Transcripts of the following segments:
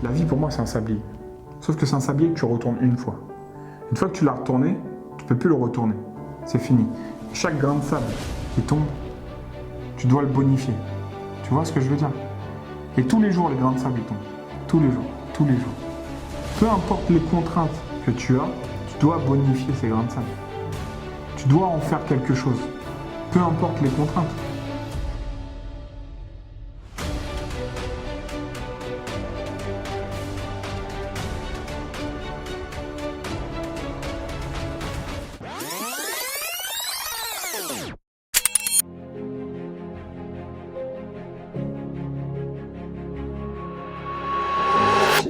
La vie pour moi c'est un sablier. Sauf que c'est un sablier que tu retournes une fois. Une fois que tu l'as retourné, tu ne peux plus le retourner. C'est fini. Chaque grain de sable qui tombe, tu dois le bonifier. Tu vois ce que je veux dire? Et tous les jours, les grains de sable ils tombent. Tous les jours, tous les jours. Peu importe les contraintes que tu as, tu dois bonifier ces grains de sable. Tu dois en faire quelque chose. Peu importe les contraintes.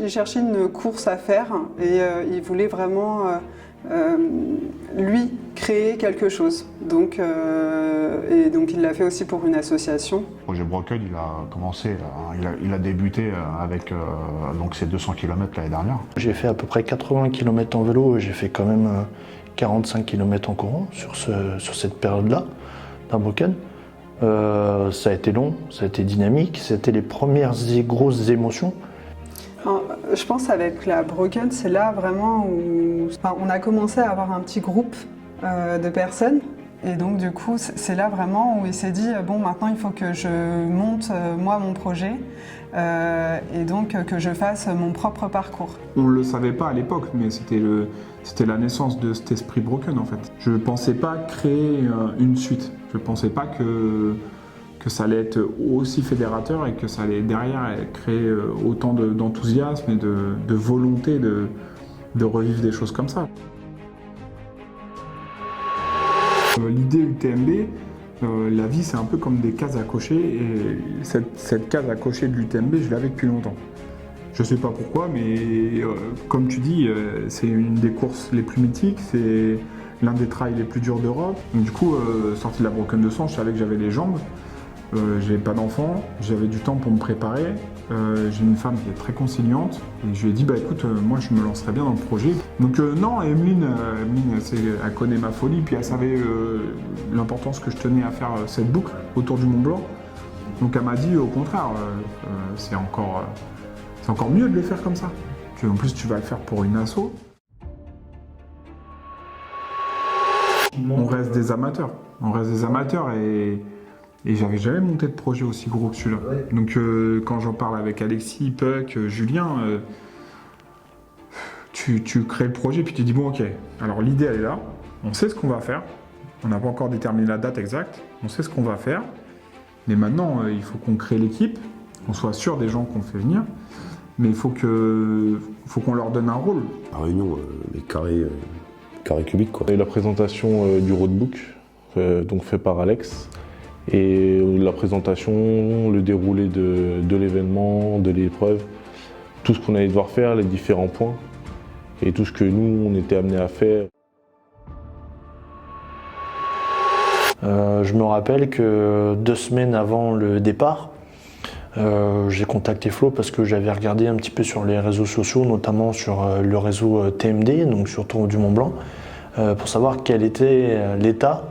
Il cherchait une course à faire et il voulait vraiment, lui, créer quelque chose. Donc il l'a fait aussi pour une association. Le projet Broken, il a commencé, il a débuté avec donc ces 200 km l'année dernière. J'ai fait à peu près 80 km en vélo et j'ai fait quand même 45 km en courant sur cette période-là d'un Broken. Ça a été long, ça a été dynamique, c'était les premières grosses émotions. Je pense avec la Broken, c'est là vraiment où on a commencé à avoir un petit groupe de personnes. Et donc du coup, c'est là vraiment où il s'est dit, bon maintenant il faut que je monte moi mon projet et donc que je fasse mon propre parcours. On ne le savait pas à l'époque, mais c'était la naissance de cet esprit Broken en fait. Je ne pensais pas créer une suite. Je ne pensais pas que ça allait être aussi fédérateur et que ça allait derrière créer autant d'enthousiasme et de volonté de revivre des choses comme ça. L'idée UTMB, la vie c'est un peu comme des cases à cocher et cette case à cocher de l'UTMB je l'avais depuis longtemps. Je sais pas pourquoi mais comme tu dis c'est une des courses les plus mythiques, c'est l'un des trails les plus durs d'Europe. Du coup sorti de la Broken 200 je savais que j'avais les jambes. J'avais pas d'enfant, j'avais du temps pour me préparer. J'ai une femme qui est très conciliante et je lui ai dit bah écoute moi je me lancerais bien dans le projet. Donc non, Emeline elle connaît ma folie puis elle savait l'importance que je tenais à faire cette boucle autour du Mont Blanc. Donc elle m'a dit au contraire c'est encore mieux de le faire comme ça. En plus tu vas le faire pour une asso. On reste des amateurs. Et j'avais jamais monté de projet aussi gros que celui-là. Ouais. Donc quand j'en parle avec Alexis, Puck, Julien, tu crées le projet puis tu dis bon ok, alors l'idée elle est là, on sait ce qu'on va faire, on n'a pas encore déterminé la date exacte, on sait ce qu'on va faire, mais maintenant il faut qu'on crée l'équipe, qu'on soit sûr des gens qu'on fait venir, mais il faut qu'on leur donne un rôle. La réunion, les carrés cubiques quoi. Et la présentation du roadbook, donc fait par Alex. Et la présentation, le déroulé de l'événement, de l'épreuve, tout ce qu'on allait devoir faire, les différents points et tout ce que nous, on était amenés à faire. Je me rappelle que 2 semaines avant le départ, j'ai contacté Flo parce que j'avais regardé un petit peu sur les réseaux sociaux, notamment sur le réseau TMD, donc sur Tour du Mont Blanc, pour savoir quel était l'état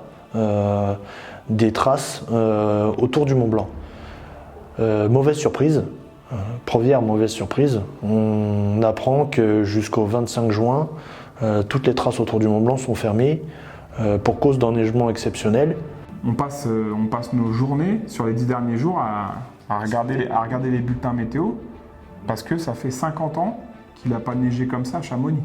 des traces autour du Mont Blanc. Mauvaise surprise, première mauvaise surprise, on apprend que jusqu'au 25 juin, toutes les traces autour du Mont Blanc sont fermées pour cause d'enneigement exceptionnel. On passe nos journées sur les 10 derniers jours à regarder les bulletins météo parce que ça fait 50 ans qu'il n'a pas neigé comme ça à Chamonix.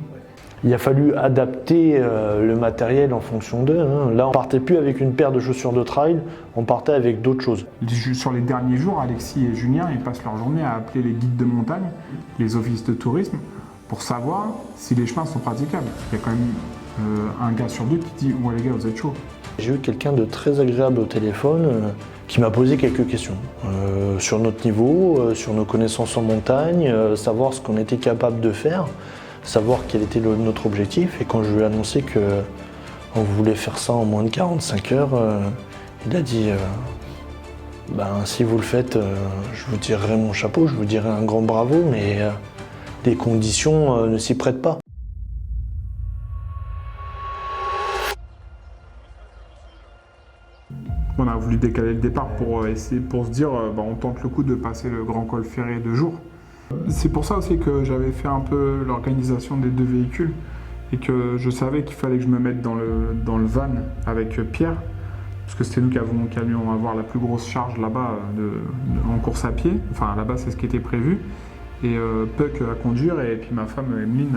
Il a fallu adapter le matériel en fonction d'eux. Là, on partait plus avec une paire de chaussures de trail, on partait avec d'autres choses. Sur les derniers jours, Alexis et Julien, ils passent leur journée à appeler les guides de montagne, les offices de tourisme, pour savoir si les chemins sont praticables. Il y a quand même un gars sur 2 qui dit « Ouais les gars, vous êtes chauds ». J'ai eu quelqu'un de très agréable au téléphone qui m'a posé quelques questions sur notre niveau, sur nos connaissances en montagne, savoir ce qu'on était capable de faire, savoir quel était notre objectif. Et quand je lui ai annoncé qu'on voulait faire ça en moins de 45 heures, il a dit si vous le faites, je vous tirerai mon chapeau, je vous dirai un grand bravo, mais les conditions ne s'y prêtent pas. On a voulu décaler le départ pour se dire on tente le coup de passer le grand col ferré 2 jours. C'est pour ça aussi que j'avais fait un peu l'organisation des 2 véhicules et que je savais qu'il fallait que je me mette dans le van avec Pierre, parce que c'était nous qui allions avoir la plus grosse charge là-bas en course à pied. Enfin, là-bas, c'est ce qui était prévu. Et Puck à conduire, et puis ma femme Emeline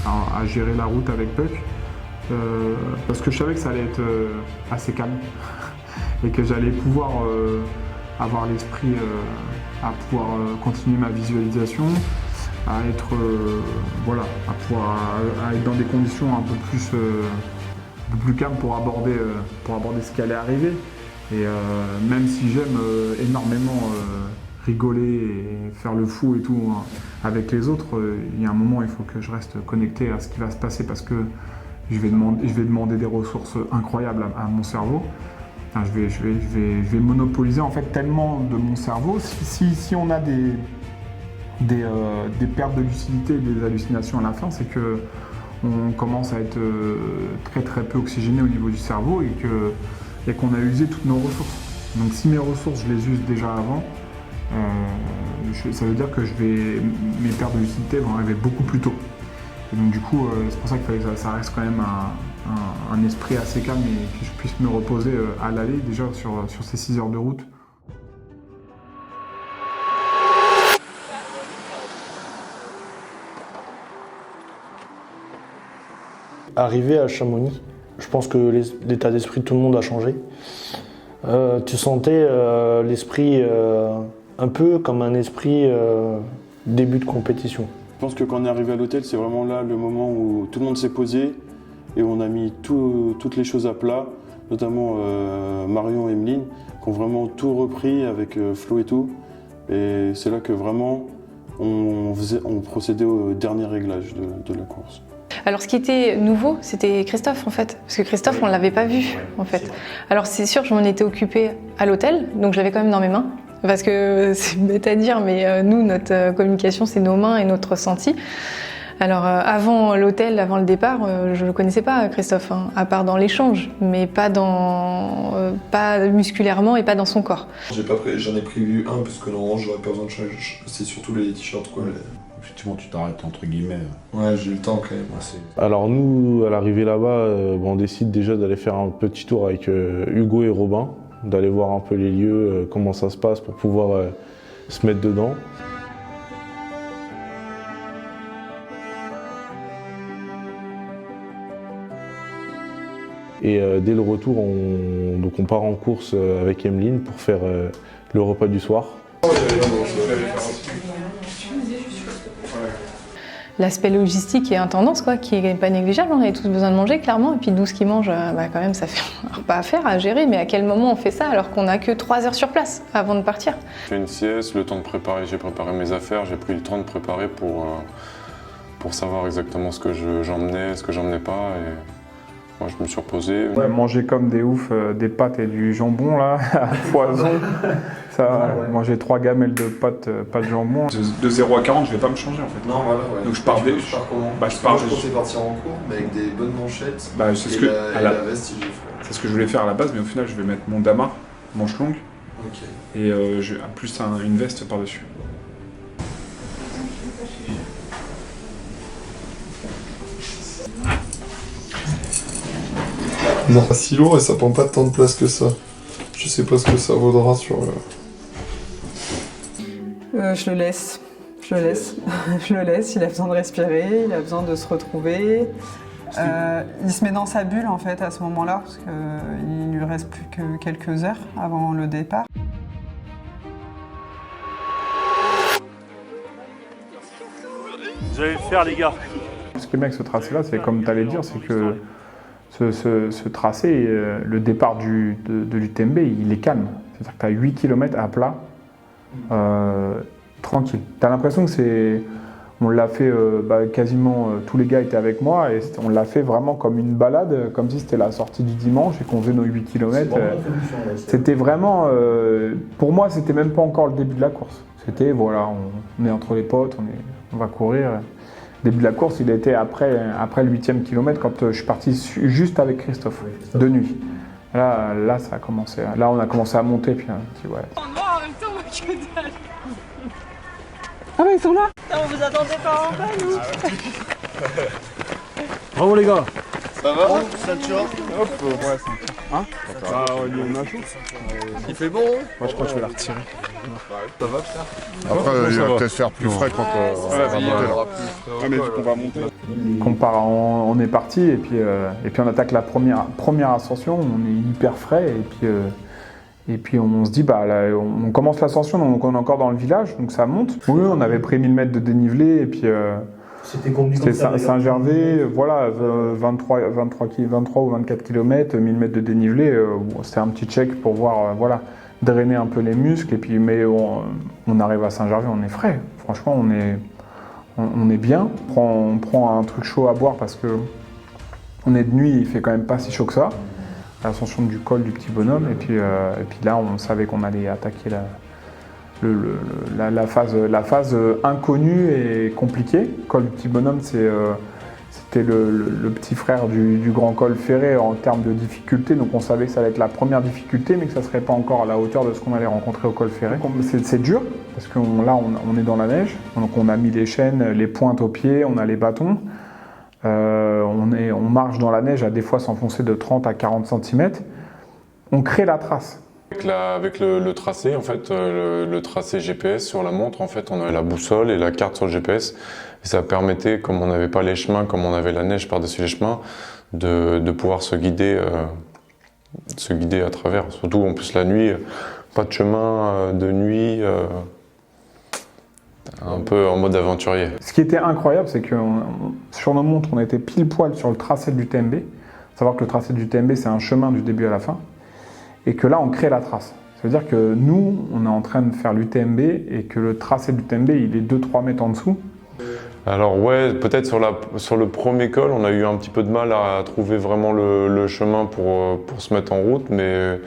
à gérer la route avec Puck. Parce que je savais que ça allait être assez calme et que j'allais pouvoir avoir l'esprit à pouvoir continuer ma visualisation, à être à être dans des conditions un peu plus calmes pour aborder ce qui allait arriver. Et même si j'aime énormément rigoler et faire le fou et tout avec les autres, il y a un moment il faut que je reste connecté à ce qui va se passer, parce que je vais demander des ressources incroyables à mon cerveau. Enfin, je vais monopoliser en fait tellement de mon cerveau. Si on a des pertes de lucidité et des hallucinations à la fin, c'est que on commence à être très très peu oxygéné au niveau du cerveau et qu'on a usé toutes nos ressources. Donc si mes ressources je les use déjà avant, ça veut dire que mes pertes de lucidité vont arriver beaucoup plus tôt. Et donc du coup, c'est pour ça qu'il fallait que ça reste quand même un esprit assez calme et que je puisse me reposer à l'aller déjà sur ces 6 heures de route. Arrivé à Chamonix, je pense que l'état d'esprit de tout le monde a changé. Tu sentais l'esprit un peu comme un esprit début de compétition. Je pense que quand on est arrivé à l'hôtel, c'est vraiment là le moment où tout le monde s'est posé et on a mis toutes les choses à plat, notamment Marion et Emeline, qui ont vraiment tout repris avec Flo et tout. Et c'est là que vraiment on procédait au dernier réglage de la course. Alors ce qui était nouveau, c'était Christophe en fait, parce que Christophe on l'avait pas vu en fait. Alors c'est sûr, je m'en étais occupée à l'hôtel, donc je l'avais quand même dans mes mains, parce que c'est bête à dire, mais nous notre communication c'est nos mains et notre ressenti. Alors avant l'hôtel, avant le départ, je le connaissais pas Christophe, hein, à part dans l'échange, mais pas musculairement et pas dans son corps. J'en ai prévu un parce que normalement j'aurais pas besoin de changer, c'est surtout les t-shirts quoi. Effectivement, tu t'arrêtes entre guillemets. Ouais, j'ai eu le temps quand même. Alors nous, à l'arrivée là-bas, on décide déjà d'aller faire un petit tour avec Hugo et Robin, d'aller voir un peu les lieux, comment ça se passe pour pouvoir se mettre dedans. Et dès le retour, on part en course avec Emeline pour faire le repas du soir. L'aspect logistique est une tendance quoi, qui n'est pas négligeable. On avait tous besoin de manger clairement, et puis 12 qui mangent, quand même ça fait un repas à faire, à gérer. Mais à quel moment on fait ça alors qu'on n'a que 3 heures sur place avant de partir? J'ai fait une sieste, le temps de préparer, j'ai préparé mes affaires, j'ai pris le temps de préparer pour savoir exactement ce que j'emmenais, ce que j'emmenais pas. Et moi je me suis reposé. Ouais, manger comme des oufs, des pâtes et du jambon là, à foison. Manger 3 gamelles de pâtes jambon. De 0 à 40, je vais pas me changer en fait. Non, voilà, ouais. Donc je pars des. Je pars comment? Je pars. Je pensais partir en cours, mais avec des bonnes manchettes. C'est La veste, si j'ai fait. C'est ce que je voulais faire à la base, mais au final, je vais mettre mon damar, manche longue, et plus une veste par-dessus. Non, c'est si lourd et ça prend pas tant de place que ça. Je sais pas ce que ça vaudra sur. Je le laisse. Je le laisse. Il a besoin de respirer, il a besoin de se retrouver. Il se met dans sa bulle en fait à ce moment-là, parce qu'il lui reste plus que quelques heures avant le départ. Vous allez le faire les gars. Ce qui est bien avec ce tracé-là, c'est comme tu allais dire, c'est que ce tracé, le départ de l'UTMB, il est calme. C'est-à-dire que tu as 8 km à plat, tranquille. Tu as l'impression que c'est... On l'a fait, quasiment tous les gars étaient avec moi et on l'a fait vraiment comme une balade, comme si c'était la sortie du dimanche et qu'on faisait nos 8 km. C'était vraiment, pour moi, c'était même pas encore le début de la course. C'était, voilà, on est entre les potes, on va courir. Le début de la course, il était après le 8e kilomètre quand je suis parti juste avec Christophe, de nuit. Là, ça a commencé. Là, on a commencé à monter, puis ouais. Ah bah ils sont là. On vous attendait pas en bas, nous. Bravo les gars. Ça va Ceinture Hop, ouais, hein bah, on a chaud. Il fait bon Moi je crois que je vais la retirer. Ça va putain. Après, il va peut-être faire plus frais quand on va monter là. Ah mais on va monter. On est parti et puis on attaque la première ascension, on est hyper frais et puis on se dit bah là, on commence l'ascension donc on est encore dans le village donc ça monte. Oui, on avait pris 1000 mètres de dénivelé et puis c'était Saint-Gervais, voilà 23 ou 24 km, 1000 mètres de dénivelé, c'était un petit check pour voir voilà drainer un peu les muscles et puis mais on arrive à Saint-Gervais, on est frais. Franchement, on est bien. On prend un truc chaud à boire parce que on est de nuit, il fait quand même pas si chaud que ça. L'ascension du col du petit bonhomme et puis là on savait qu'on allait attaquer la phase inconnue et compliquée. Col du petit bonhomme, c'était le petit frère du grand col ferré en termes de difficulté, donc on savait que ça allait être la première difficulté mais que ça serait pas encore à la hauteur de ce qu'on allait rencontrer au col ferré. C'est dur parce que là on est dans la neige, donc on a mis les chaînes, les pointes aux pieds, on a les bâtons. On marche dans la neige à des fois s'enfoncer de 30 à 40 cm. On crée la trace. Avec le tracé, en fait, le tracé GPS sur la montre, en fait, on avait la boussole et la carte sur le GPS. Et ça permettait, comme on n'avait pas les chemins, comme on avait la neige par-dessus les chemins, de pouvoir se guider à travers. Surtout en plus la nuit, pas de chemin de nuit. Un peu en mode aventurier. Ce qui était incroyable, c'est que sur nos montres, on était pile poil sur le tracé du TMB. Il faut savoir que le tracé du TMB, c'est un chemin du début à la fin. Et que là, on crée la trace. Ça veut dire que nous, on est en train de faire l'UTMB et que le tracé du TMB, il est 2-3 mètres en dessous. Alors ouais, peut-être sur le premier col, on a eu un petit peu de mal à trouver vraiment le chemin pour se mettre en route, mais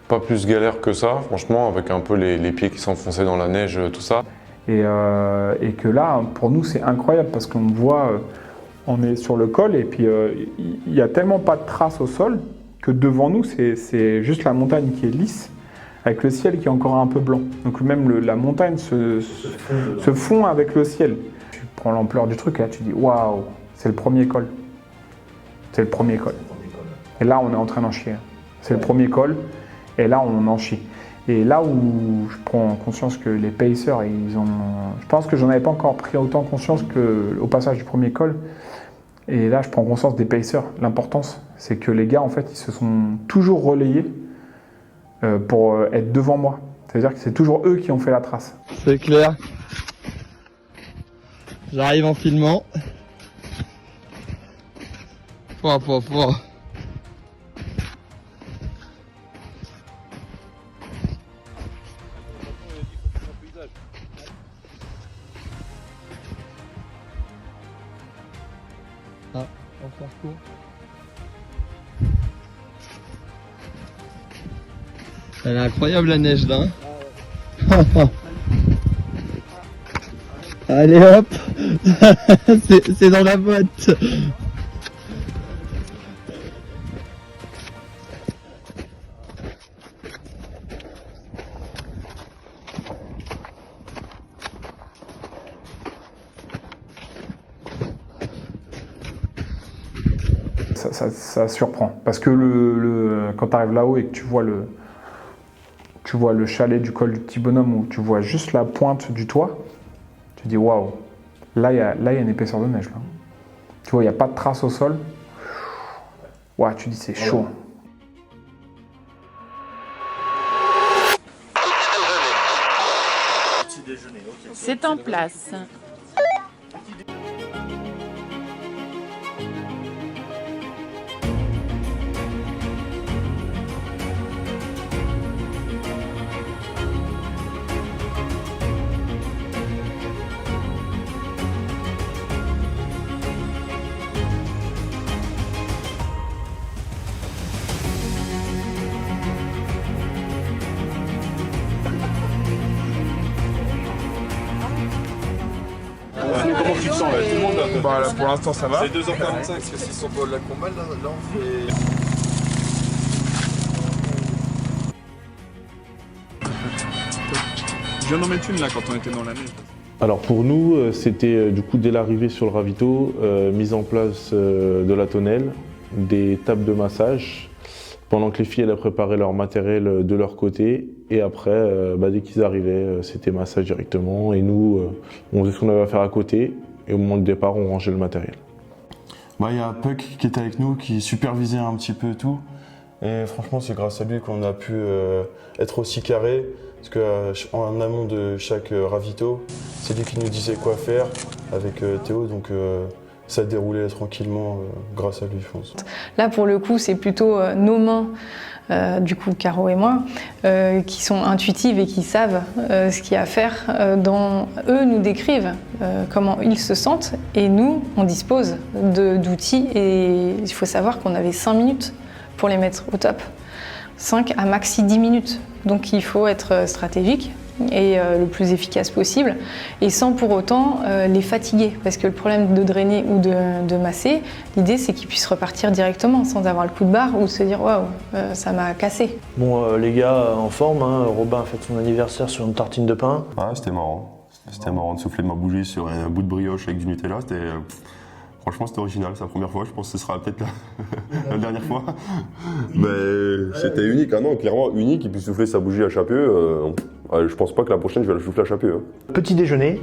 pas plus galère que ça, franchement, avec un peu les pieds qui s'enfonçaient dans la neige, tout ça. Et que là, pour nous, c'est incroyable parce qu'on voit, on est sur le col et puis il n'y a tellement pas de traces au sol que devant nous, c'est juste la montagne qui est lisse avec le ciel qui est encore un peu blanc. Donc même la montagne se fond avec le ciel. Tu prends l'ampleur du truc et là tu dis waouh, c'est le premier col. C'est le premier col. Et là, on est en train d'en chier. C'est le premier col et là, on en chie. Et là où je prends conscience que les pacers, je pense que j'en avais pas encore pris autant conscience qu'au passage du premier col. Et là, je prends conscience des pacers. L'importance, c'est que les gars, en fait, ils se sont toujours relayés pour être devant moi. C'est-à-dire que c'est toujours eux qui ont fait la trace. C'est clair. J'arrive en filmant. Fort. Ah, en parcours. Elle est incroyable la neige là. Hein. Allez hop. C'est dans la botte. Ça surprend. Parce que quand tu arrives là-haut et que tu vois le chalet du col du petit bonhomme où tu vois juste la pointe du toit, tu dis waouh, là il y a une épaisseur de neige. Là. Tu vois, il n'y a pas de trace au sol. Ouais, tu dis c'est chaud. C'est en place. Comment tu te sens là? Tout le monde Bah, là, pour l'instant ça va. C'est 2h45 parce que s'ils sont pas la combat là on fait. Je viens d'en mettre une là quand on était dans la neige. Alors pour nous, c'était du coup dès l'arrivée sur le ravito, mise en place de la tonnelle, des tables de massage, pendant que les filles elles préparaient leur matériel de leur côté, et après, dès qu'ils arrivaient, c'était massage directement, et nous, on faisait ce qu'on avait à faire à côté, et au moment du départ, on rangeait le matériel. Il y a Puck qui était avec nous, qui supervisait un petit peu tout, et franchement c'est grâce à lui qu'on a pu être aussi carré. Parce qu'en amont de chaque ravito, c'est lui qui nous disait quoi faire avec Théo, donc ça déroulait tranquillement grâce à lui, je pense. Là, pour le coup, c'est plutôt nos mains, du coup Caro et moi, qui sont intuitives et qui savent ce qu'il y a à faire. Eux nous décrivent comment ils se sentent et nous, on dispose d'outils et il faut savoir qu'on avait 5 minutes pour les mettre au top. 5 à maxi 10 minutes. Donc il faut être stratégique et le plus efficace possible et sans pour autant les fatiguer. Parce que le problème de drainer ou de masser, l'idée c'est qu'ils puissent repartir directement sans avoir le coup de barre ou se dire waouh, ça m'a cassé. Bon, les gars en forme, hein. Robin a fait son anniversaire sur une tartine de pain. Ah, c'était marrant. C'était marrant de souffler de ma bougie sur un bout de brioche avec du Nutella. Franchement, c'était original, c'est la première fois, je pense que ce sera peut-être la dernière fois. Mais c'était unique, non, clairement unique, et puis souffler sa bougie à Chapieux, je pense pas que la prochaine je vais la souffler à Chapieux. Hein. Petit déjeuner,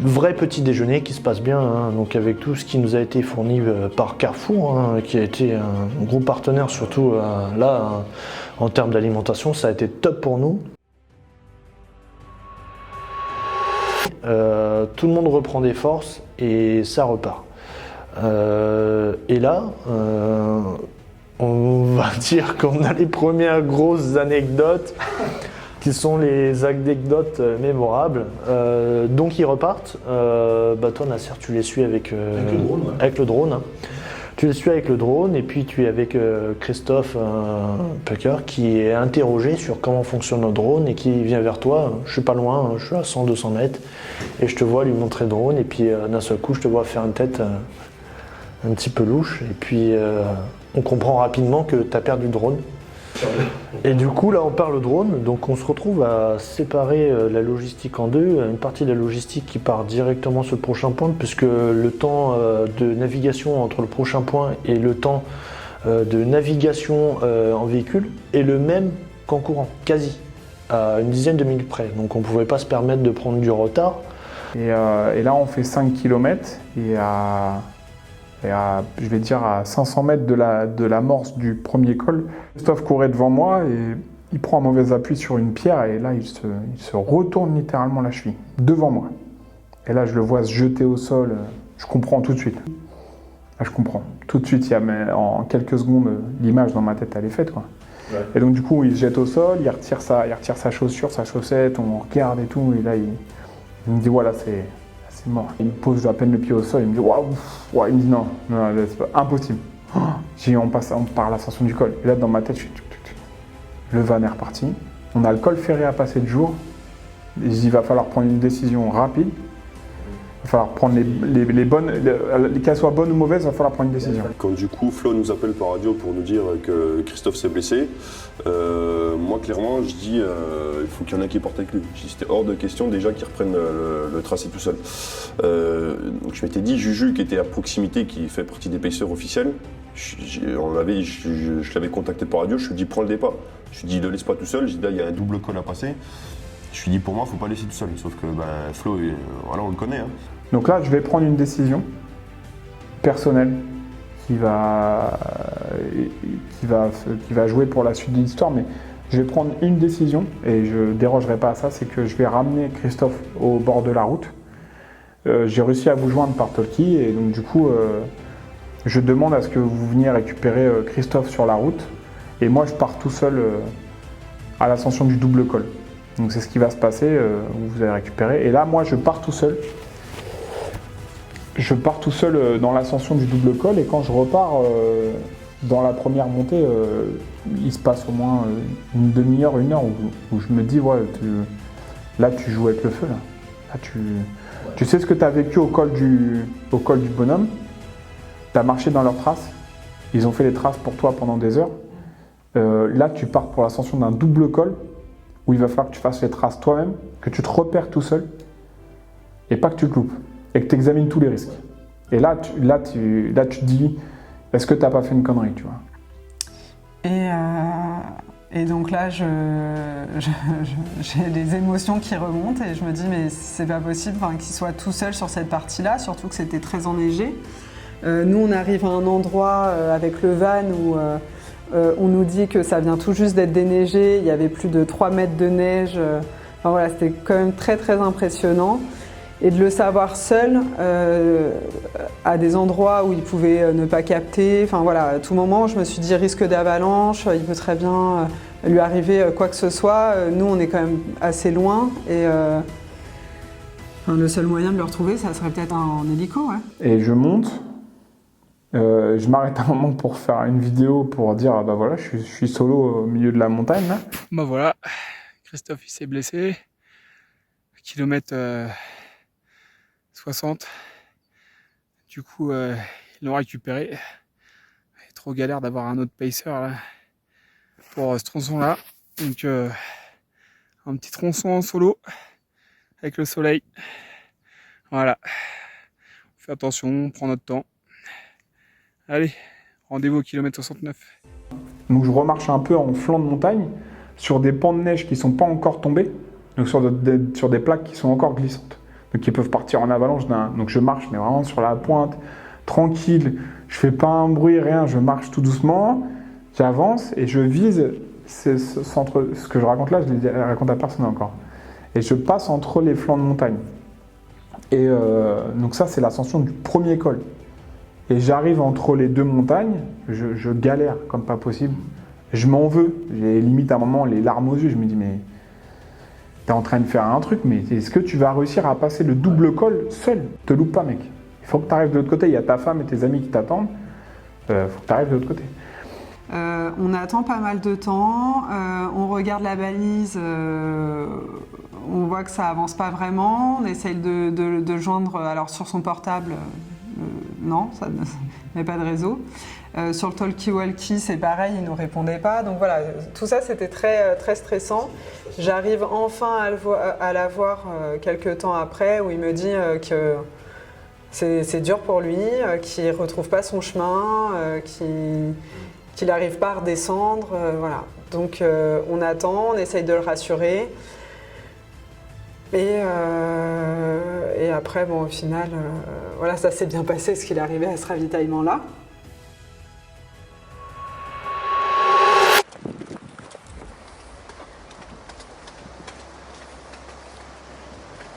vrai petit déjeuner qui se passe bien, hein, donc avec tout ce qui nous a été fourni par Carrefour, hein, qui a été un gros partenaire surtout là, en termes d'alimentation, ça a été top pour nous. Tout le monde reprend des forces et ça repart. Et là, on va dire qu'on a les premières grosses anecdotes qui sont les anecdotes mémorables. Donc ils repartent. Toi Nasser, tu les suis avec le drone. Hein. Tu les suis avec le drone et puis tu es avec Christophe Pucker qui est interrogé sur comment fonctionne le drone et qui vient vers toi. Je suis pas loin, je suis à 100-200 mètres et je te vois lui montrer le drone et puis d'un seul coup je te vois faire une tête un petit peu louche et puis on comprend rapidement que tu as perdu le drone. Et du coup là on perd le drone, donc on se retrouve à séparer la logistique en deux, une partie de la logistique qui part directement sur le prochain point puisque le temps de navigation entre le prochain point et le temps de navigation en véhicule est le même qu'en courant, quasi, à une dizaine de minutes près, donc on ne pouvait pas se permettre de prendre du retard. Et là on fait 5 km et je vais dire à 500 mètres de l'amorce du premier col, Christophe courait devant moi et il prend un mauvais appui sur une pierre et là il se retourne littéralement la cheville, devant moi. Et là je le vois se jeter au sol, je comprends tout de suite. Là, je comprends. Tout de suite, en quelques secondes, l'image dans ma tête elle est faite, quoi. Ouais. Et donc du coup il se jette au sol, il retire sa chaussure, sa chaussette, on regarde et tout, et là il me dit voilà c'est mort. Il me pose à peine le pied au sol, il me dit waouh, il me dit non, c'est pas impossible. On part à l'ascension du col. Et là dans ma tête, je suis le van est reparti. On a le col ferré à passer de jour. Il va falloir prendre une décision rapide. Il va falloir prendre les bonnes, qu'elles soient bonnes ou mauvaises, il va falloir prendre une décision. Quand du coup Flo nous appelle par radio pour nous dire que Christophe s'est blessé, moi clairement je dis il faut qu'il y en ait qui portent avec lui. C'était hors de question déjà qu'il reprenne le tracé tout seul. Donc je m'étais dit Juju qui était à proximité, qui fait partie des pacers officiels, je l'avais contacté par radio, je lui ai dit prends le départ. Je lui ai dit ne laisse pas tout seul, j'ai dit là il y a un double col à passer. Je lui ai dit pour moi il ne faut pas laisser tout seul, sauf que Flo, voilà, on le connaît. Hein. Donc là je vais prendre une décision personnelle qui va jouer pour la suite de l'histoire, mais je vais prendre une décision et je ne dérogerai pas à ça, c'est que je vais ramener Christophe au bord de la route. J'ai réussi à vous joindre par Talkie et donc du coup je demande à ce que vous veniez récupérer Christophe sur la route et moi je pars tout seul à l'ascension du double col. Donc c'est ce qui va se passer, vous allez récupérer. Et là, moi, je pars tout seul. Je pars tout seul dans l'ascension du double col et quand je repars dans la première montée, il se passe au moins une demi-heure, une heure où je me dis, ouais, là, tu joues avec le feu. Là, tu sais ce que tu as vécu au col du bonhomme. Tu as marché dans leurs traces. Ils ont fait les traces pour toi pendant des heures. Là, tu pars pour l'ascension d'un double col où il va falloir que tu fasses les traces toi-même, que tu te repères tout seul, et pas que tu te loupes, et que tu examines tous les risques. Et là, tu te dis, est-ce que tu n'as pas fait une connerie, tu vois? Et donc là, j'ai des émotions qui remontent et je me dis, mais c'est pas possible qu'il soit tout seul sur cette partie-là, surtout que c'était très enneigé. Nous, on arrive à un endroit avec le van où on nous dit que ça vient tout juste d'être déneigé, il y avait plus de 3 mètres de neige. Enfin voilà, c'était quand même très très impressionnant. Et de le savoir seul, à des endroits où il pouvait ne pas capter, enfin voilà, à tout moment, je me suis dit risque d'avalanche, il peut très bien lui arriver quoi que ce soit. Nous, on est quand même assez loin et le seul moyen de le retrouver, ça serait peut-être en hélico. Ouais. Et je monte, je m'arrête un moment pour faire une vidéo pour dire ah bah voilà, je suis solo au milieu de la montagne là. Bah voilà, Christophe il s'est blessé, kilomètre 60. Du coup, ils l'ont récupéré. Il est trop galère d'avoir un autre pacer là, pour ce tronçon-là. Donc, un petit tronçon en solo avec le soleil. Voilà. On fait attention, on prend notre temps. Allez, rendez-vous au kilomètre 69. Donc, je remarche un peu en flanc de montagne sur des pans de neige qui ne sont pas encore tombés, donc sur des plaques qui sont encore glissantes. Donc qui peuvent partir en avalanche. Donc je marche, mais vraiment sur la pointe, tranquille. Je fais pas un bruit, rien. Je marche tout doucement. J'avance et je vise ce que je raconte là. Je ne le raconte à personne encore. Et je passe entre les flancs de montagne. Et donc ça, c'est l'ascension du premier col. Et j'arrive entre les deux montagnes. Je galère comme pas possible. Je m'en veux. J'ai limite à un moment les larmes aux yeux. Je me dis mais t'es en train de faire un truc, mais est-ce que tu vas réussir à passer le double col seul? Te loupe pas, mec. Il faut que tu arrives de l'autre côté. Il y a ta femme et tes amis qui t'attendent. Faut que tu arrives de l'autre côté. On attend pas mal de temps. On regarde la balise. On voit que ça avance pas vraiment. On essaye de joindre. Alors sur son portable, non, ça n'y a pas de réseau. Sur le talkie-walkie, c'est pareil, il ne nous répondait pas. Donc voilà, tout ça, c'était très, très stressant. J'arrive enfin à la voir quelques temps après, où il me dit que c'est dur pour lui, qu'il ne retrouve pas son chemin, qu'il n'arrive pas à redescendre. Voilà. Donc on attend, on essaye de le rassurer. Et après, bon, au final, voilà, ça s'est bien passé, parce qu'il est arrivé à ce ravitaillement-là.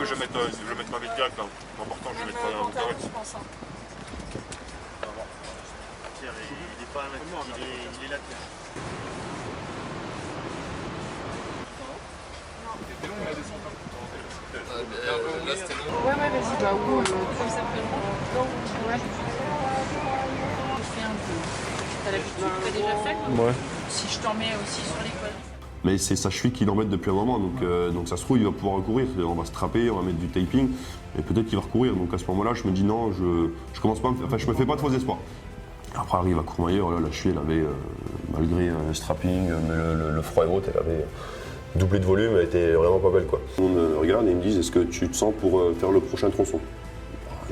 Je vais mettre ma vie direct là. L'important, je vais mettre ma direct. Il est pas il est là. C'était long la descente. Là c'était long. Ouais, vas-y, bah où comme ça fait long. Ouais. Fais un peu. T'as l'habitude, t'as déjà fait? Ouais. Si je t'en mets aussi sur les cols. Mais c'est sa cheville qui l'embête depuis un moment, donc ça se trouve, il va pouvoir recourir. On va se trapper, on va mettre du taping, et peut-être qu'il va recourir. Donc à ce moment-là, je me dis non, je commence pas, je me fais pas de faux espoirs. Après arrive à Courmayeur, là, la cheville, elle avait, malgré le strapping, le froid et autres, elle avait doublé de volume, elle était vraiment pas belle, quoi. On me regarde et ils me disent, est-ce que tu te sens pour faire le prochain tronçon?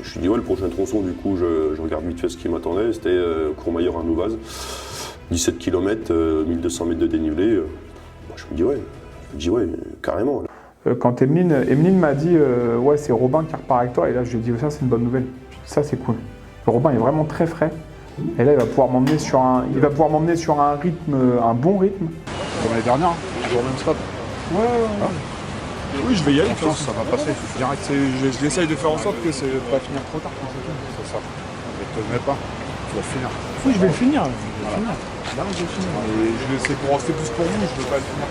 Je lui dis ouais, le prochain tronçon, du coup, je regarde vite fait ce qui m'attendait, c'était Courmayeur à Nouvaz, 17 km, 1200 mètres de dénivelé. Je me dis ouais, carrément. Quand Emeline m'a dit ouais, c'est Robin qui repart avec toi, et là je lui ai dit ça c'est une bonne nouvelle, ça c'est cool. Robin est vraiment très frais, et là il va pouvoir m'emmener sur un rythme, un bon rythme. Comme l'année dernière, toujours le même stade. Ouais. Oui, je vais y aller, je pense. Ça va passer. J'essaye de faire en sorte que c'est pas finir trop tard. C'est ça. Ne te mets pas. Tu vas finir. Oui, je vais le finir. Là, je vais finir. Et c'est pour rester plus pour vous, je veux pas le finir.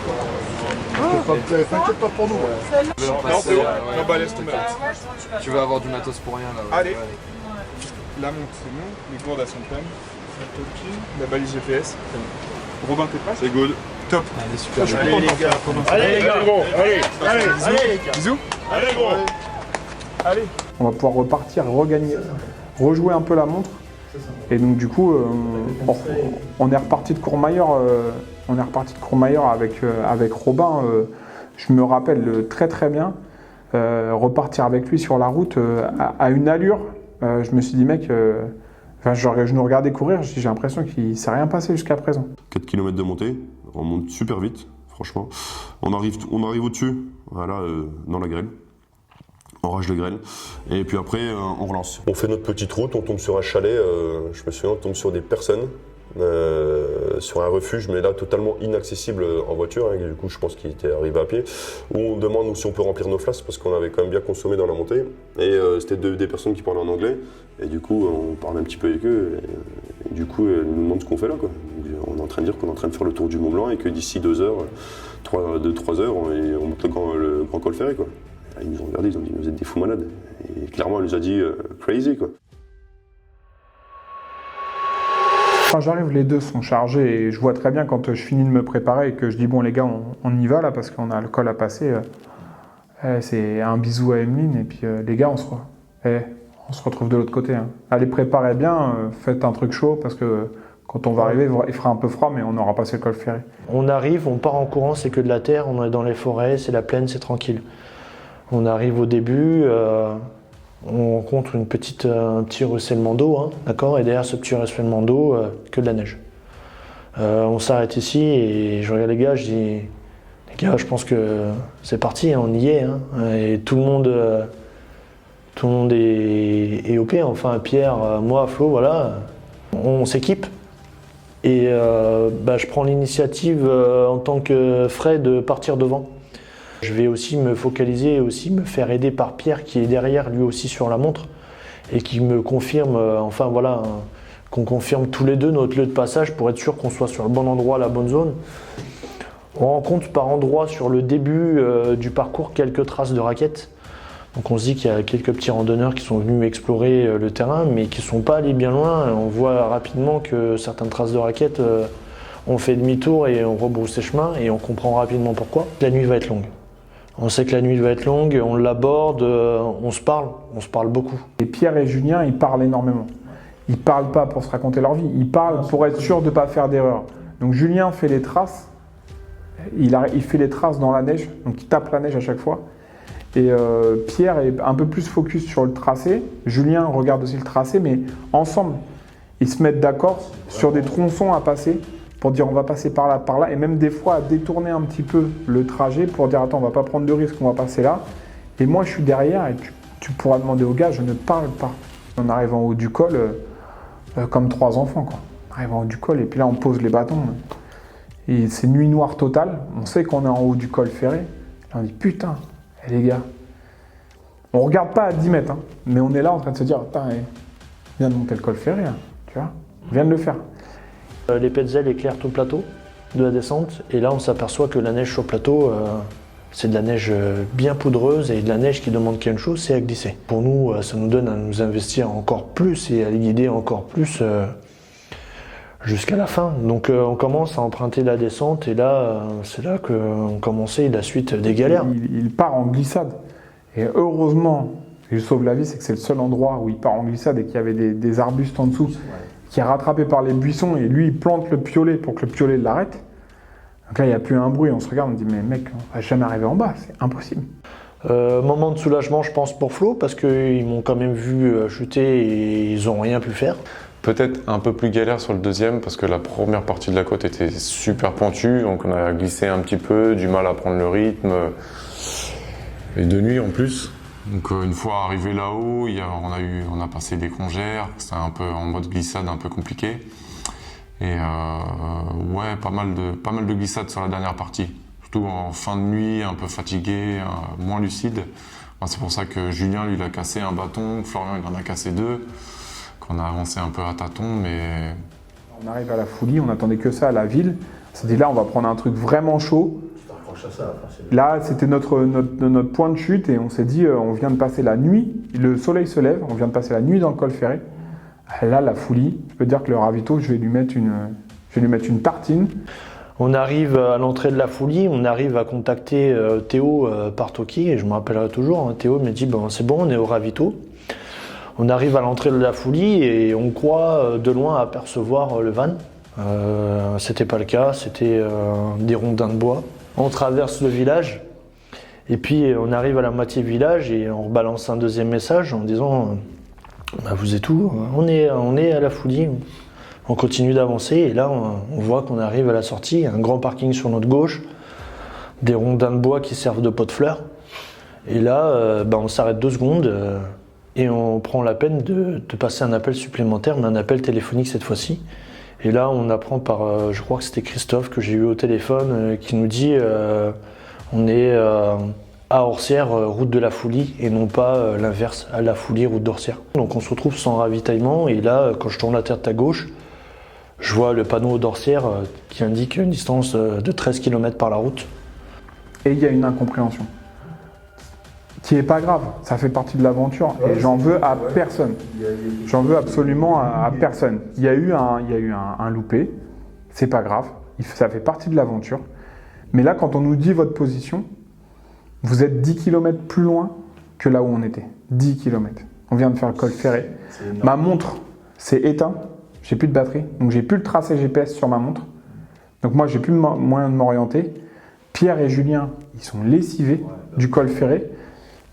T'inquiète pas pour nous. Non, c'est bon. Non, bah laisse tomber. Tu vas avoir du matos pour rien là. Allez. La montre, c'est bon. Les gourdes, elles sont pleines. La balise GPS. Robin, t'es prêt? C'est good. Top. Allez, super. Allez, les gars. Allez, les gars. Allez, allez. Bisous. Allez, gros. Allez. On va pouvoir repartir, rejouer un peu la montre. Et donc du coup, on est reparti de Courmayeur. Avec Robin Je me rappelle très très bien repartir avec lui sur la route à une allure. Je me suis dit, mec, je nous regardais courir, j'ai l'impression qu'il ne s'est rien passé jusqu'à présent. 4 km de montée, on monte super vite, franchement. On arrive au-dessus, voilà, dans la grêle. On rage de grêle. Et puis après, on relance. On fait notre petite route, on tombe sur un chalet, je me souviens, on tombe sur des personnes, sur un refuge, mais là totalement inaccessible en voiture, hein, du coup je pense qu'il était arrivé à pied, où on demande si on peut remplir nos flasques, parce qu'on avait quand même bien consommé dans la montée, et c'était des personnes qui parlaient en anglais, et du coup on parle un petit peu avec eux, et du coup elles nous demandent ce qu'on fait là, quoi. On est en train de dire qu'on est en train de faire le tour du Mont Blanc, et que d'ici 2 heures, 3 heures, on monte le grand col ferré, quoi. Et là, ils nous ont regardé, ils ont dit vous êtes des fous malades, et clairement elle nous a dit crazy, quoi. Quand j'arrive, les deux sont chargés et je vois très bien quand je finis de me préparer et que je dis bon les gars, on y va là parce qu'on a le col à passer. C'est un bisou à Emeline et puis les gars, on se retrouve de l'autre côté. Hein. Allez, préparez bien, faites un truc chaud parce que quand on va arriver, il fera un peu froid mais on aura passé le col ferré. On arrive, on part en courant, c'est que de la terre, on est dans les forêts, c'est la plaine, c'est tranquille. On arrive au début, on rencontre un petit ruissellement d'eau, hein, d'accord, et derrière ce petit ruissellement d'eau, que de la neige. On s'arrête ici et je regarde les gars, je dis, les gars, je pense que c'est parti, hein, on y est, hein, et tout le monde est OP, enfin Pierre, moi, Flo, voilà, on s'équipe. Et je prends l'initiative en tant que Fred de partir devant. Je vais aussi me focaliser et aussi me faire aider par Pierre qui est derrière lui aussi sur la montre et qui me confirme, qu'on confirme tous les deux notre lieu de passage pour être sûr qu'on soit sur le bon endroit, la bonne zone. On rencontre par endroits sur le début du parcours quelques traces de raquettes. Donc on se dit qu'il y a quelques petits randonneurs qui sont venus explorer le terrain mais qui ne sont pas allés bien loin. On voit rapidement que certaines traces de raquettes ont fait demi-tour et on rebrousse ses chemins et on comprend rapidement pourquoi. La nuit va être longue. On sait que la nuit va être longue, on l'aborde, on se parle beaucoup. Et Pierre et Julien, ils parlent énormément. Ils parlent pas pour se raconter leur vie, ils parlent pour être sûr de ne pas faire d'erreur. Donc Julien fait les traces, il fait les traces dans la neige, donc il tape la neige à chaque fois. Et Pierre est un peu plus focus sur le tracé, Julien regarde aussi le tracé, mais ensemble, ils se mettent d'accord sur des tronçons à passer. Pour dire on va passer par là, et même des fois à détourner un petit peu le trajet pour dire attends on va pas prendre de risque, on va passer là. Et moi je suis derrière et tu pourras demander aux gars, je ne parle pas. On arrive en haut du col comme 3 enfants quoi. On arrive en haut du col et puis là on pose les bâtons. Et c'est nuit noire totale, on sait qu'on est en haut du col ferré. Et on dit putain, les gars, on regarde pas à 10 mètres, hein, mais on est là en train de se dire putain, viens de monter le col ferré, hein, tu vois, viens de le faire. Les Petzl éclairent tout le plateau de la descente et là on s'aperçoit que la neige sur le plateau c'est de la neige bien poudreuse et de la neige qui demande qu'une chose, c'est à glisser. Pour nous, ça nous donne à nous investir encore plus et à les guider encore plus jusqu'à la fin. Donc on commence à emprunter la descente et là c'est là qu'on commençait la suite des galères. Il part en glissade et heureusement, il sauve la vie, c'est que c'est le seul endroit où il part en glissade et qu'il y avait des arbustes en dessous. Qui est rattrapé par les buissons et lui il plante le piolet pour que le piolet l'arrête. Donc là il n'y a plus un bruit, on se regarde, on dit mais mec on va jamais arriver en bas, c'est impossible. Moment de soulagement je pense pour Flo parce qu'ils m'ont quand même vu chuter et ils n'ont rien pu faire. Peut-être un peu plus galère sur le deuxième parce que la première partie de la côte était super pentue, donc on a glissé un petit peu, du mal à prendre le rythme et de nuit en plus. Donc une fois arrivé là-haut, on a passé des congères, c'était un peu en mode glissade un peu compliqué. Et pas mal de glissades sur la dernière partie. Surtout en fin de nuit, un peu fatigué, moins lucide. C'est pour ça que Julien, lui, il a cassé un bâton, Florian, il en a cassé 2, qu'on a avancé un peu à tâtons, mais... On arrive à la Foulie, on n'attendait que ça à la ville. On s'est dit là, on va prendre un truc vraiment chaud. Là, c'était notre point de chute et on s'est dit, on vient de passer la nuit, le soleil se lève, on vient de passer la nuit dans le col ferré. Là, la Foulie, je peux dire que le ravito, je vais lui mettre une tartine. On arrive à l'entrée de la Foulie, on arrive à contacter Théo par Toki, et je me rappellerai toujours, hein, Théo me dit c'est bon, on est au ravito. On arrive à l'entrée de la Foulie et on croit de loin apercevoir le van. C'était pas le cas, c'était des rondins de bois. On traverse le village Et puis on arrive à la moitié du village et on rebalance un deuxième message en disant bah, vous êtes où? On est à la Foulie. On continue d'avancer et là on voit qu'on arrive à la sortie, un grand parking sur notre gauche, des rondins de bois qui servent de pot de fleurs. Et là bah, on s'arrête 2 secondes et on prend la peine de passer un appel supplémentaire, mais un appel téléphonique cette fois-ci. Et là on apprend par, je crois que c'était Christophe que j'ai eu au téléphone, qui nous dit on est à Orsières, route de la Foulie, et non pas l'inverse, à la Foulie, route d'Orsières. Donc on se retrouve sans ravitaillement, et là, quand je tourne la tête à gauche, je vois le panneau d'Orsières qui indique une distance de 13 km par la route. Et il y a une incompréhension, qui est pas grave, ça fait partie de l'aventure, et j'en veux à personne. J'en veux absolument à personne. Il y a eu un loupé, c'est pas grave, ça fait partie de l'aventure. Mais là, quand on nous dit votre position, vous êtes 10 km plus loin que là où on était. 10 km. On vient de faire le col ferré. Ma montre, c'est éteint. J'ai plus de batterie. Donc, j'ai plus le tracé GPS sur ma montre. Donc, moi, j'ai plus moyen de m'orienter. Pierre et Julien, ils sont lessivés du col ferré.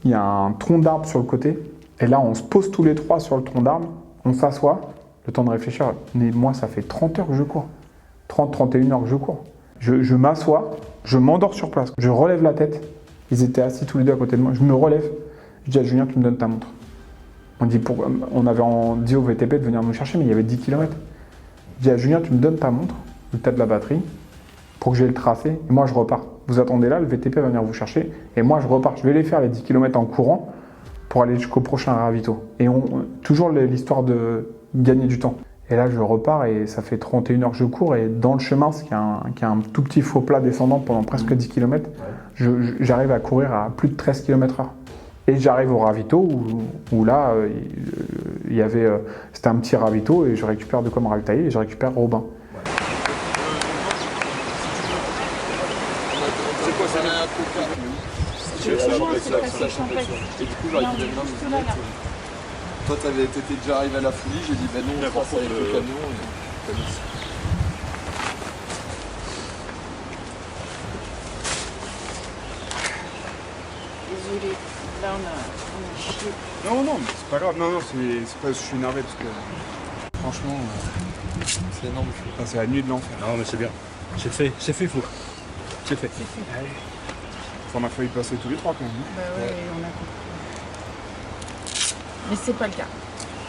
Il y a un tronc d'arbre sur le côté. Et là, on se pose tous les 3 sur le tronc d'arbre. On s'assoit. Le temps de réfléchir. Mais moi, ça fait 30 heures que je cours. 30-31 heures que je cours. Je m'assois, je m'endors sur place, je relève la tête. Ils étaient assis tous les 2 à côté de moi. Je me relève, je dis à Julien, tu me donnes ta montre. On avait dit au VTP de venir me chercher, mais il y avait 10 km. Je dis à Julien, tu me donnes ta montre, le tas de la batterie, pour que j'ai le tracé, et moi je repars. Vous attendez là, le VTP va venir vous chercher, et moi je repars. Je vais les faire les 10 km en courant pour aller jusqu'au prochain ravito. Et toujours l'histoire de gagner du temps. Et là, je repars et ça fait 31 heures que je cours. Et dans le chemin, qui a un tout petit faux plat descendant pendant presque 10 km, j'arrive à courir à plus de 13 km/h. Et j'arrive au ravito où là, c'était un petit ravito et je récupère de quoi me ravitailler et je récupère Robin. C'est quoi ça? Et du coup, j'aurais pu donner un. Toi, t'étais déjà arrivé à la Foulie, j'ai dit, ben non, on passe avec le camion. Désolé, là on a chié. Non, mais c'est pas grave, non, c'est pas, je suis énervé parce que franchement, c'est énorme. C'est la nuit de l'enfer. Non, mais c'est bien. C'est fait, fou. C'est fait. Allez. On a failli passer tous les 3 quand même. Bah ouais, on a compris. Mais c'est pas le cas.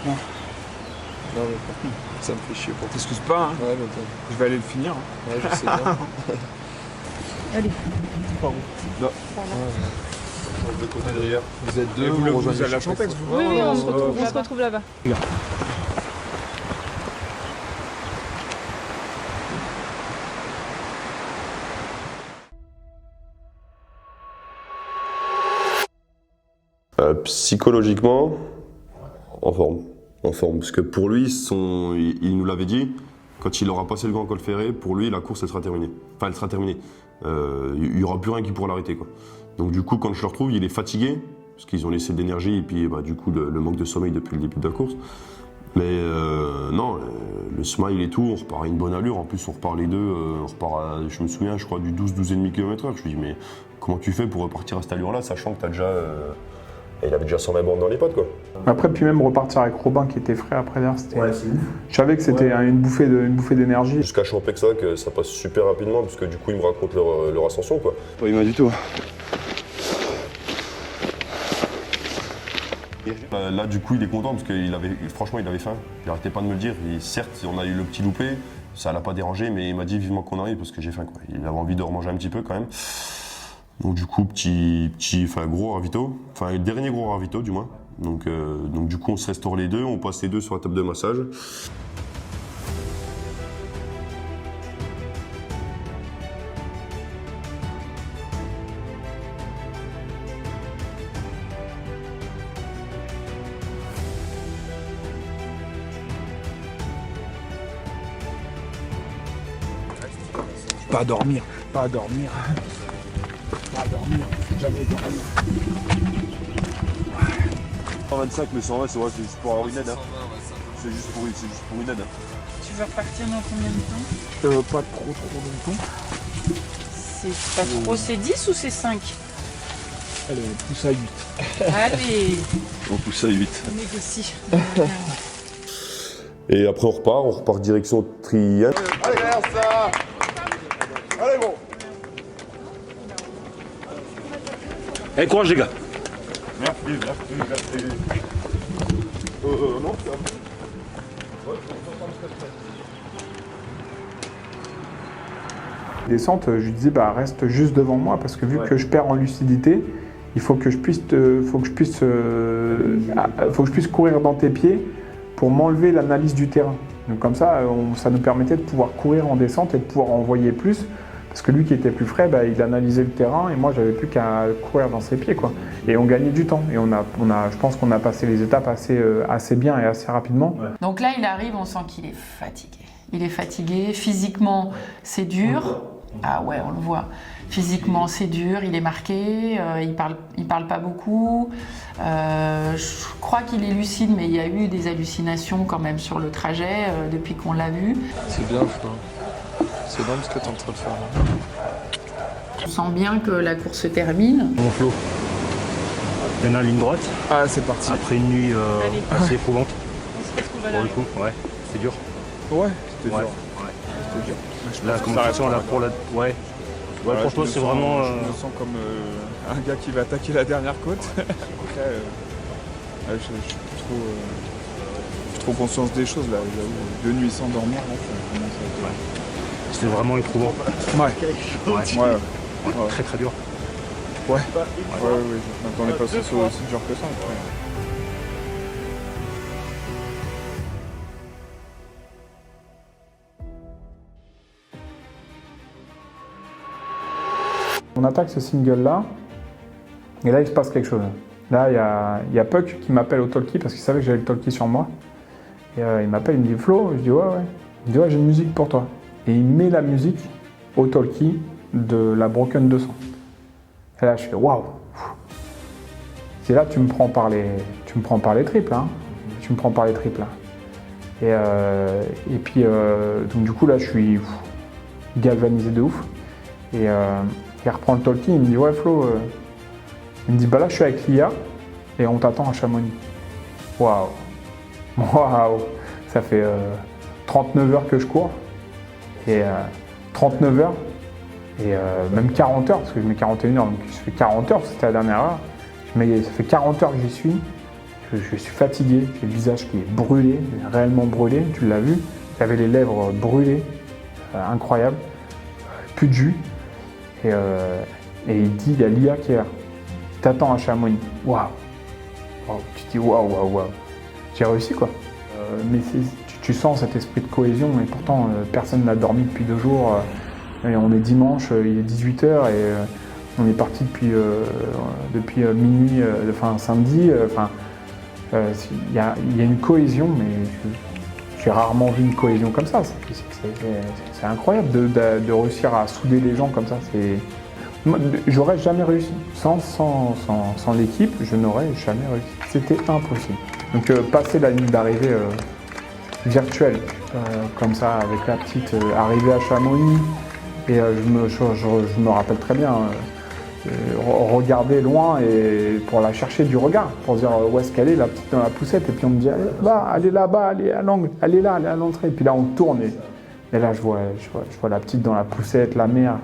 Non. Non, mais ça me fait chier pour toi. T'excuses pas, hein. Ouais, mais je vais aller le finir. Hein. Ouais, je sais bien. Allez. Par où? Là. De côté derrière. Vous êtes 2, vous allez à la Champex, vous? Oui, on se retrouve là-bas. Psychologiquement, en forme. Parce que pour lui, il nous l'avait dit, quand il aura passé le grand col ferré, pour lui, la course, elle sera terminée. Enfin, elle sera terminée. Il n'y aura plus rien qui pourra l'arrêter, quoi. Donc du coup, quand je le retrouve, il est fatigué, parce qu'ils ont laissé de l'énergie, et puis du coup, le manque de sommeil depuis le début de la course. Mais non, le smile et tout, on repart à une bonne allure. En plus, on repart les 2, on repart à, je me souviens, je crois, du 12-12,5 km/h. Je lui dis, mais comment tu fais pour repartir à cette allure-là, sachant que tu as déjà... il avait déjà 120 bornes dans les potes, quoi. Après, puis même repartir avec Robin qui était frais après derrière, c'était... Ouais, c'est ouf. Je savais que c'était une bouffée d'énergie. Jusqu'à Champexac, ça passe super rapidement, parce que du coup, ils me racontent leur ascension, quoi. Pas humain du tout. Là, du coup, il est content, parce franchement, il avait faim. Il n'arrêtait pas de me le dire. Et certes, on a eu le petit loupé, ça l'a pas dérangé, mais il m'a dit vivement qu'on arrive, parce que j'ai faim, quoi. Il avait envie de remanger un petit peu, quand même. Donc du coup, gros ravito, enfin le dernier gros ravito du moins. Donc du coup, on se restaure les 2, on passe les 2 sur la table de massage. Pas dormir. Jamais dormir. 125, mais 120, c'est vrai, c'est juste pour avoir une aide. Hein. C'est juste pour une aide. Hein. Tu veux repartir dans combien de temps? Pas trop longtemps. C'est pas trop, c'est 10 ou c'est 5? Allez, on pousse à 8. Allez, On pousse à 8. on négocie. Et après, on repart direction Trianne. Allez, derrière ça. Allez, bon. Allez, courage, les gars. Merci. Non, c'est un peu. Descente, je lui disais bah reste juste devant moi parce que vu que je perds en lucidité, il faut que je puisse courir dans tes pieds pour m'enlever l'analyse du terrain. Donc comme ça, ça nous permettait de pouvoir courir en descente et de pouvoir envoyer plus. Parce que lui qui était plus frais, bah, il analysait le terrain et moi j'avais plus qu'à courir dans ses pieds, quoi. Et on gagnait du temps. Et je pense qu'on a passé les étapes assez bien et assez rapidement. Donc là, il arrive, on sent qu'il est fatigué. Il est fatigué, physiquement c'est dur. Ah ouais, on le voit. Physiquement c'est dur, il est marqué, il parle pas beaucoup. Je crois qu'il est lucide, mais il y a eu des hallucinations quand même sur le trajet depuis qu'on l'a vu. C'est bien, Flo. C'est bien ce que t'es en train de faire là. On sent bien que la course se termine. Bon, Flo. Il y en a en ligne droite. Ah, c'est parti. Après une nuit assez éprouvante. On se retrouve à Pour le coup, ouais. C'est dur. Ouais, c'était dur. Ouais. C'était dur. Là, comme ça, là, pour la... Ouais. Ouais, pour toi, c'est vraiment... Je me sens comme un gars qui va attaquer la dernière côte. Après, je suis plus trop conscience des choses là. J'avoue, 2 nuits sans dormir, là, ça commence à être... C'était vraiment éprouvant. Ouais. Très très dur. Ouais. Je m'attendais pas à ce que ce soit aussi dur que ça. Après. On attaque ce single-là, et là il se passe quelque chose. Là il y a Puck qui m'appelle au talkie parce qu'il savait que j'avais le talkie sur moi. Et il m'appelle, il me dit Flo, je dis ouais. Il me dit ouais, j'ai une musique pour toi. Et il met la musique au talkie de la Broken 200. Et là je fais waouh. C'est là tu me prends par les tripes là. Tu me prends par les tripes là. Et puis donc du coup là je suis galvanisé de ouf. Et il reprend le talkie, il me dit ouais Flo, il me dit bah là je suis avec l'IA et on t'attend à Chamonix. Waouh. Ça fait 39 heures que je cours. Et 39 heures et même 40 heures, parce que je mets 41 heures, donc je fais 40 heures, c'était la dernière heure. Ça fait 40 heures que j'y suis. Je suis fatigué, j'ai le visage qui est brûlé, réellement brûlé, tu l'as vu. J'avais les lèvres brûlées, incroyable, plus de jus. Et il dit, il y a l'IA qui est là. Il t'attend à Chamonix. Waouh. Tu te dis waouh. J'ai réussi quoi. Mais tu sens cet esprit de cohésion et pourtant personne n'a dormi depuis 2 jours. Et on est dimanche, il est 18h et on est parti depuis minuit, enfin samedi. Il y a une cohésion, mais j'ai rarement vu une cohésion comme ça. C'est incroyable de réussir à souder les gens comme ça. J'aurais jamais réussi. Sans l'équipe, je n'aurais jamais réussi. C'était impossible. Donc passer la ligne d'arrivée virtuelle, comme ça, avec la petite arrivée à Chamonix, et je me rappelle très bien, regarder loin et pour la chercher du regard, pour dire où est-ce qu'elle est, la petite dans la poussette, et puis on me dit elle est là-bas, elle est à l'angle, elle est là, elle est à l'entrée, et puis là on tourne, et là je vois la petite dans la poussette, la mère,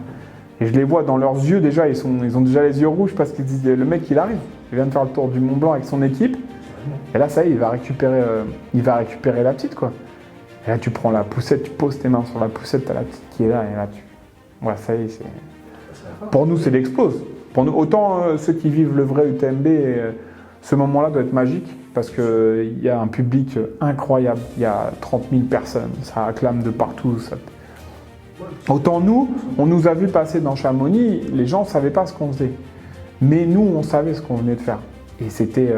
et je les vois dans leurs yeux déjà, ils ont déjà les yeux rouges parce qu'ils disent le mec il arrive, il vient de faire le tour du Mont Blanc avec son équipe, et là ça y est, il va récupérer la petite quoi. Et là tu prends la poussette, tu poses tes mains sur la poussette, t'as la petite qui est là, et là ouais, ça y est, pour nous c'est l'explose. Pour nous, autant ceux qui vivent le vrai UTMB, ce moment-là doit être magique parce qu'il y a un public incroyable, il y a 30 000 personnes, ça acclame de partout. Autant nous, on nous a vu passer dans Chamonix, les gens ne savaient pas ce qu'on faisait. Mais nous, on savait ce qu'on venait de faire. Et c'était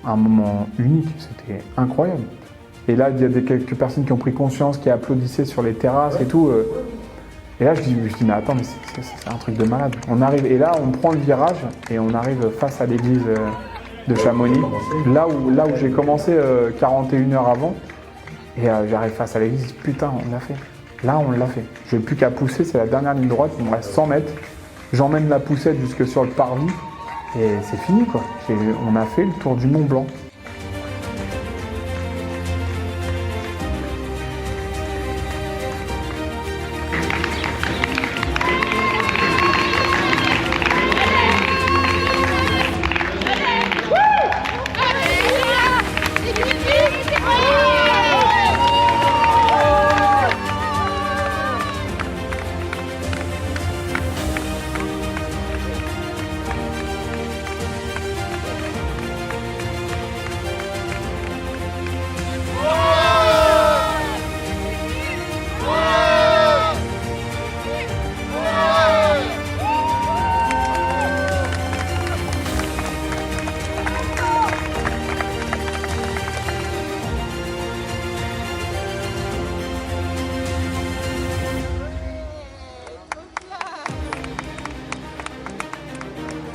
un moment unique, c'était incroyable. Et là, il y a quelques personnes qui ont pris conscience, qui applaudissaient sur les terrasses et tout. Et là, je dis mais attends, mais c'est un truc de malade. On arrive, et là, on prend le virage et on arrive face à l'église de Chamonix. Là où j'ai commencé 41 heures avant. Et j'arrive face à l'église, putain, on l'a fait. Là, on l'a fait. Je n'ai plus qu'à pousser, c'est la dernière ligne droite, il me reste 100 mètres. J'emmène la poussette jusque sur le parvis. Et c'est fini, quoi. On a fait le tour du Mont Blanc.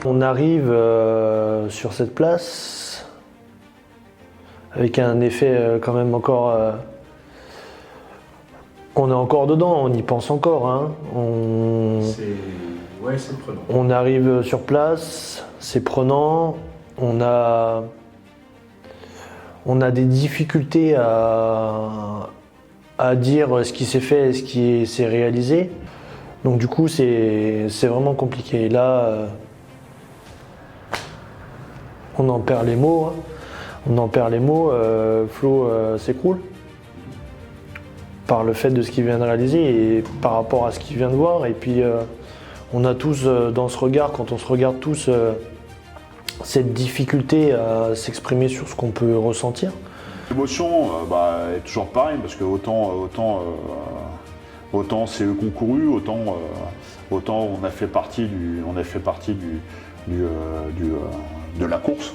On arrive sur cette place avec un effet quand même encore... on est encore dedans, on y pense encore. Hein. C'est prenant. On arrive sur place, c'est prenant. On a des difficultés à dire ce qui s'est fait et ce qui s'est réalisé. Donc du coup, c'est vraiment compliqué. Et là, on en perd les mots. Flo s'écroule par le fait de ce qu'il vient de réaliser et par rapport à ce qu'il vient de voir. Et puis, on a tous dans ce regard, quand on se regarde tous, cette difficulté à s'exprimer sur ce qu'on peut ressentir. L'émotion est toujours pareille parce que autant c'est eux qui ont couru, autant on a fait partie de la course.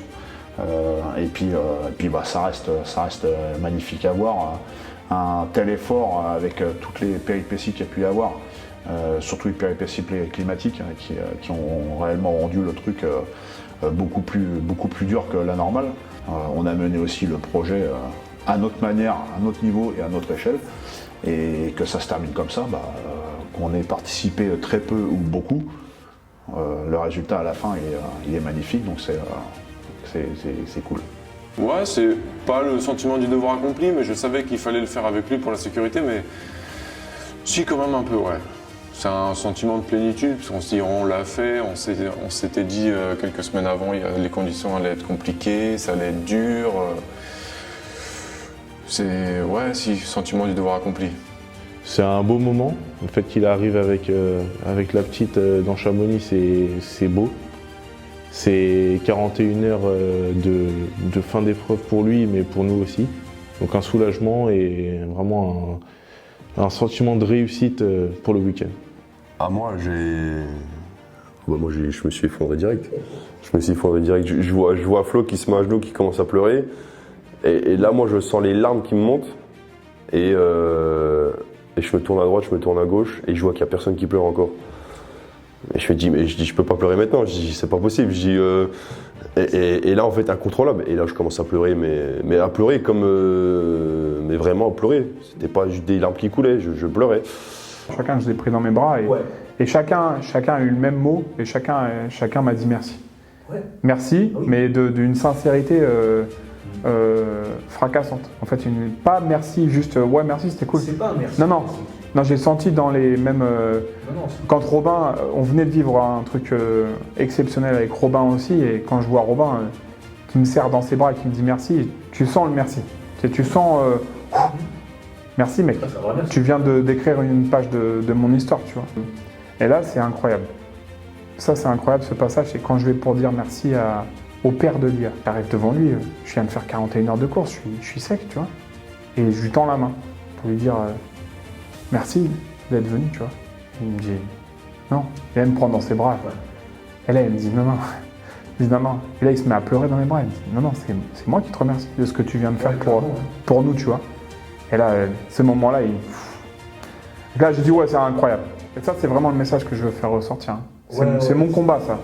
Et puis ça reste magnifique à voir. Un tel effort avec toutes les péripéties qu'il y a pu y avoir, surtout les péripéties climatiques qui ont réellement rendu le truc beaucoup plus dur que la normale. On a mené aussi le projet à notre manière, à notre niveau et à notre échelle. Et que ça se termine comme ça, qu'on ait participé très peu ou beaucoup, le résultat à la fin il est magnifique, donc c'est cool. Ouais, c'est pas le sentiment du devoir accompli, mais je savais qu'il fallait le faire avec lui pour la sécurité, mais si quand même un peu, ouais. C'est un sentiment de plénitude, parce qu'on se dit on l'a fait, on s'était dit quelques semaines avant, les conditions allaient être compliquées, ça allait être dur. Sentiment du devoir accompli. C'est un beau moment. Le fait qu'il arrive avec la petite dans Chamonix, c'est beau. C'est 41 heures de fin d'épreuve pour lui, mais pour nous aussi. Donc un soulagement et vraiment un sentiment de réussite pour le week-end. Ah, je me suis effondré direct. Je vois Flo qui se met à genoux, qui commence à pleurer. Et là, moi, je sens les larmes qui me montent. Et je me tourne à droite, je me tourne à gauche. Et je vois qu'il n'y a personne qui pleure encore. Et je dis, je peux pas pleurer maintenant. Je dis, c'est pas possible. Et là, en fait, incontrôlable. Et là, je commence à pleurer, mais à pleurer comme. Mais vraiment à pleurer. C'était pas juste des larmes qui coulaient, je pleurais. Chacun, je l'ai pris dans mes bras et chacun a eu le même mot et chacun m'a dit merci. Ouais. Merci, mais d'une sincérité fracassante. En fait, pas merci, juste ouais, merci, c'était cool. C'est pas un merci. Non, j'ai senti dans les mêmes. Quand Robin, on venait de vivre un truc exceptionnel avec Robin aussi, et quand je vois Robin qui me serre dans ses bras et qui me dit merci, tu sens le merci. Tu sens. Merci mec, tu viens d'écrire une page de mon histoire, tu vois. Et là, c'est incroyable. Ça, c'est incroyable ce passage, c'est quand je vais pour dire merci au père de Lia. J'arrive devant lui, je viens de faire 41 heures de course, je suis sec, tu vois. Et je lui tends la main pour lui dire merci d'être venu, tu vois. Il me dit non. Et elle me prend dans ses bras. Et là, elle me dit non. Je dis non. Et là, il se met à pleurer dans mes bras. Il me dit non, c'est moi qui te remercie de ce que tu viens de faire pour nous, tu vois. Et là, ce moment-là, là, je dis ouais, c'est incroyable. Et ça, c'est vraiment le message que je veux faire ressortir. C'est mon combat, ça.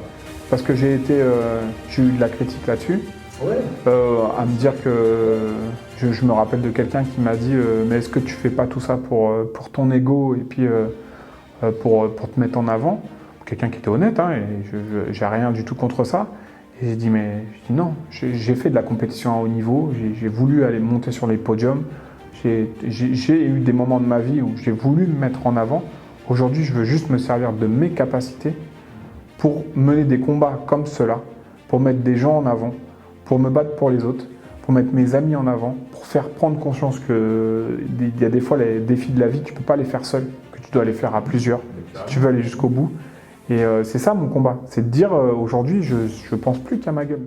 Parce que j'ai eu de la critique là-dessus. À me dire que je me rappelle de quelqu'un qui m'a dit mais est-ce que tu fais pas tout ça pour ton ego et puis pour te mettre en avant. Quelqu'un qui était honnête, hein, et j'ai rien du tout contre ça. Et j'ai dit non, j'ai fait de la compétition à haut niveau, j'ai voulu aller monter sur les podiums, j'ai eu des moments de ma vie où j'ai voulu me mettre en avant. Aujourd'hui, je veux juste me servir de mes capacités pour mener des combats comme ceux-là, pour mettre des gens en avant, pour me battre pour les autres, pour mettre mes amis en avant, pour faire prendre conscience qu'il y a des fois les défis de la vie, tu ne peux pas les faire seul, que tu dois les faire à plusieurs, si tu veux aller jusqu'au bout. Et c'est ça mon combat, c'est de dire aujourd'hui, je ne pense plus qu'à ma gueule.